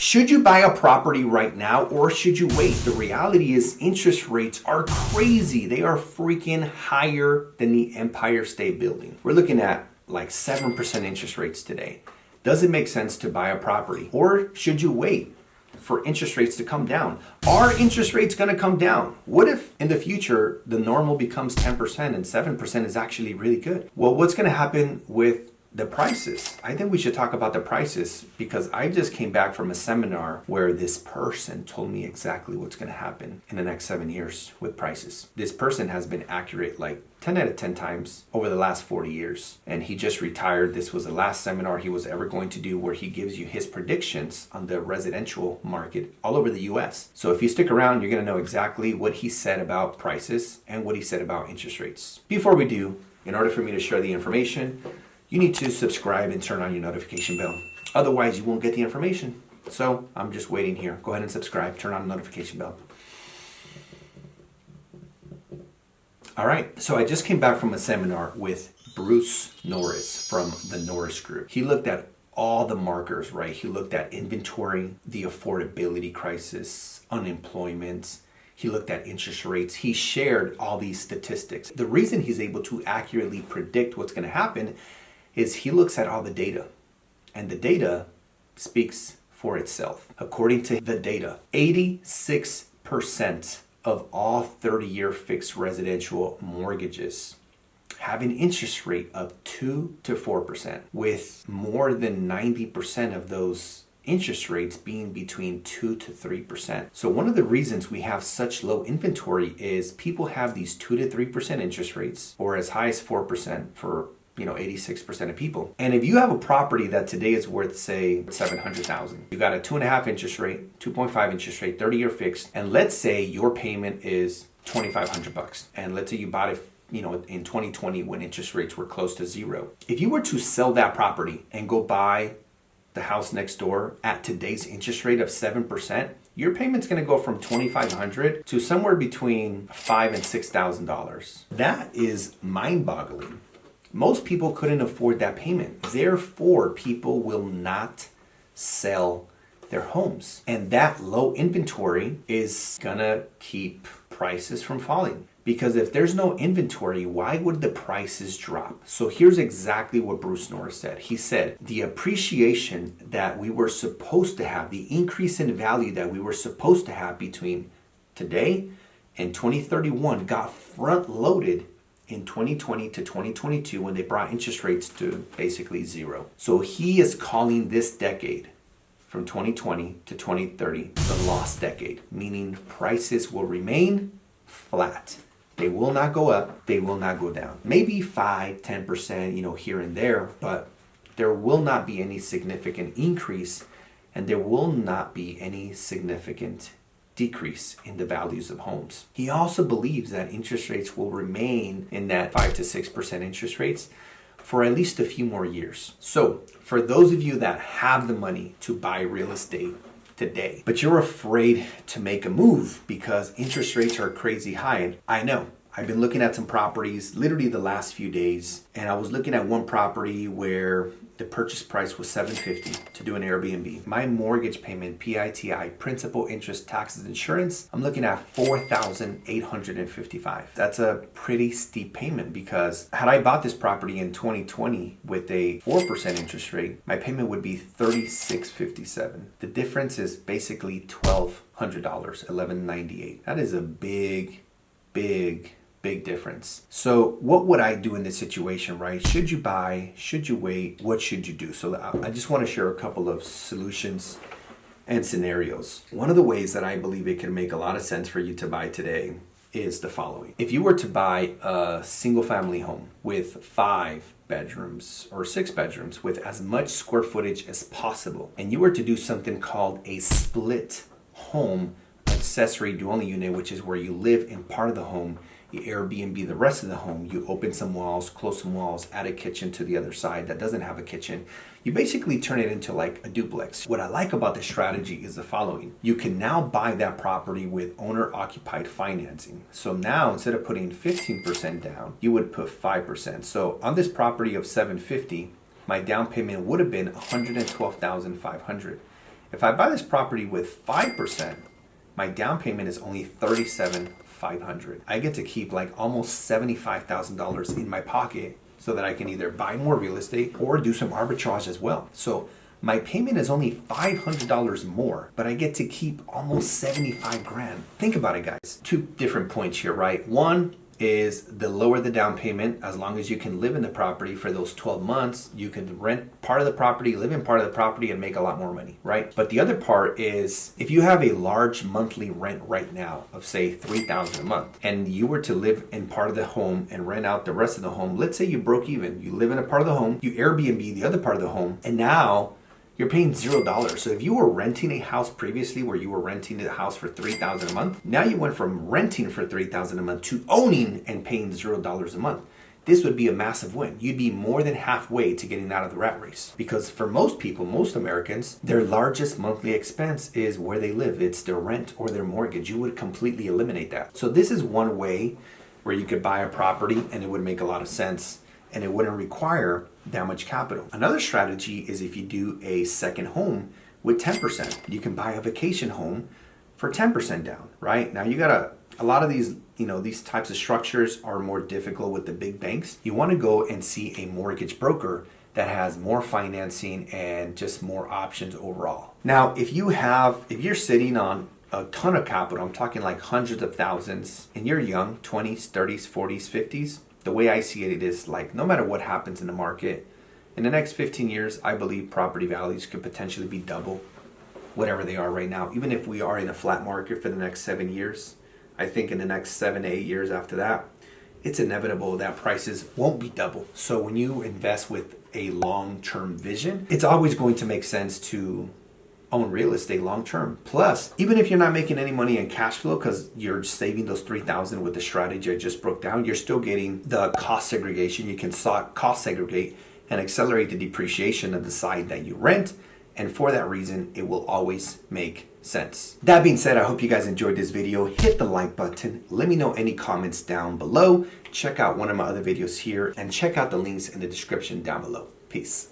Should you buy a property right now or should you wait? The reality is interest rates are crazy. They are freaking higher than the Empire State Building. We're looking at like 7% interest rates today. Does it make sense to buy a property or should you wait for interest rates to come down? Are interest rates going to come down? What if in the future the normal becomes 10% and 7% is actually really good? Well, what's going to happen with the prices? I think we should talk about the prices because I just came back from a seminar where this person told me exactly what's going to happen in the next 7 years with prices. This person has been accurate like 10 out of 10 times over the last 40 years. And he just retired. This was the last seminar he was ever going to do where he gives you his predictions on the residential market all over the US. So if you stick around, you're going to know exactly what he said about prices and what he said about interest rates. Before we do, in order for me to share the information, you need to subscribe and turn on your notification bell. Otherwise, you won't get the information. So I'm just waiting here. Go ahead and subscribe, turn on the notification bell. All right, so I just came back from a seminar with Bruce Norris from the Norris Group. He looked at all the markers, right? He looked at inventory, the affordability crisis, unemployment. He looked at interest rates. He shared all these statistics. The reason he's able to accurately predict what's going to happen is he looks at all the data, and the data speaks for itself. According to the data, 86% of all 30-year fixed residential mortgages have an interest rate of 2 to 4%, with more than 90% of those interest rates being between 2 to 3%. So one of the reasons we have such low inventory is people have these 2 to 3% interest rates, or as high as 4% for 86% of people. And if you have a property that today is worth, say, $700,000, you got a 2.5 interest rate, 2.5 interest rate, 30-year fixed, and let's say your payment is $2,500, and let's say you bought it in 2020 when interest rates were close to zero. If you were to sell that property and go buy the house next door at today's interest rate of 7%, your payment's going to go from $2,500 to somewhere between $5,000 and $6,000. That is mind-boggling. Most people couldn't afford that payment. Therefore, people will not sell their homes. And that low inventory is gonna keep prices from falling. Because if there's no inventory, why would the prices drop? So here's exactly what Bruce Norris said. He said, the appreciation that we were supposed to have, the increase in value that we were supposed to have between today and 2031 got front-loaded in 2020 to 2022 when they brought interest rates to basically zero. So he is calling this decade from 2020 to 2030 the lost decade, meaning prices will remain flat. They will not go up, they will not go down. Maybe 5-10%, here and there, but there will not be any significant increase and there will not be any significant decrease in the values of homes. He also believes that interest rates will remain in that 5 to 6% interest rates for at least a few more years. So for those of you that have the money to buy real estate today, but you're afraid to make a move because interest rates are crazy high, and I know, I've been looking at some properties literally the last few days, and I was looking at one property where the purchase price was $750 to do an Airbnb. My mortgage payment, PITI, principal, interest, taxes, insurance, I'm looking at $4,855. That's a pretty steep payment because had I bought this property in 2020 with a 4% interest rate, my payment would be $3,657. The difference is basically $1,200, $1,198. That is a big difference. So what would I do in this situation, right? Should you buy? Should you wait? What should you do? So I just want to share a couple of solutions and scenarios. One of the ways that I believe it can make a lot of sense for you to buy today is the following. If you were to buy a single family home with 5 bedrooms or 6 bedrooms with as much square footage as possible, and you were to do something called a split home accessory dwelling unit, which is where you live in part of the home, you Airbnb the rest of the home, you open some walls, close some walls, add a kitchen to the other side that doesn't have a kitchen. You basically turn it into like a duplex. What I like about this strategy is the following. You can now buy that property with owner-occupied financing. So now instead of putting 15% down, you would put 5%. So on this property of $750, my down payment would have been $112,500. If I buy this property with 5%, my down payment is only $37,500. I get to keep like almost $75,000 in my pocket so that I can either buy more real estate or do some arbitrage as well. So my payment is only $500 more, but I get to keep almost 75 grand. Think about it, guys. Two different points here, right? One is the lower the down payment, as long as you can live in the property for those 12 months, you can rent part of the property, live in part of the property, and make a lot more money, right? But the other part is if you have a large monthly rent right now of say $3,000 a month, and you were to live in part of the home and rent out the rest of the home, let's say you broke even, you live in a part of the home, you Airbnb the other part of the home, and now you're paying $0. So if you were renting a house previously where you were renting the house for $3,000 a month, now you went from renting for $3,000 a month to owning and paying $0 a month. This would be a massive win. You'd be more than halfway to getting out of the rat race. Because for most people, most Americans, their largest monthly expense is where they live. It's their rent or their mortgage. You would completely eliminate that. So this is one way where you could buy a property and it would make a lot of sense and it wouldn't require that much capital. Another strategy is if you do a second home with 10%. You can buy a vacation home for 10% down, right? Now you gotta, a lot of these, these types of structures are more difficult with the big banks. You wanna go and see a mortgage broker that has more financing and just more options overall. Now, if you're sitting on a ton of capital, I'm talking like hundreds of thousands, and you're young, 20s, 30s, 40s, 50s, the way I see it is like no matter what happens in the market, in the next 15 years, I believe property values could potentially be double whatever they are right now. Even if we are in a flat market for the next 7 years, I think in the next 7 to 8 years after that, it's inevitable that prices won't be double. So when you invest with a long-term vision, it's always going to make sense to own real estate long term. Plus, even if you're not making any money in cash flow because you're saving those $3,000 with the strategy I just broke down, you're still getting the cost segregation. You can cost segregate and accelerate the depreciation of the side that you rent. And for that reason, it will always make sense. That being said, I hope you guys enjoyed this video. Hit the like button. Let me know any comments down below. Check out one of my other videos here and check out the links in the description down below. Peace.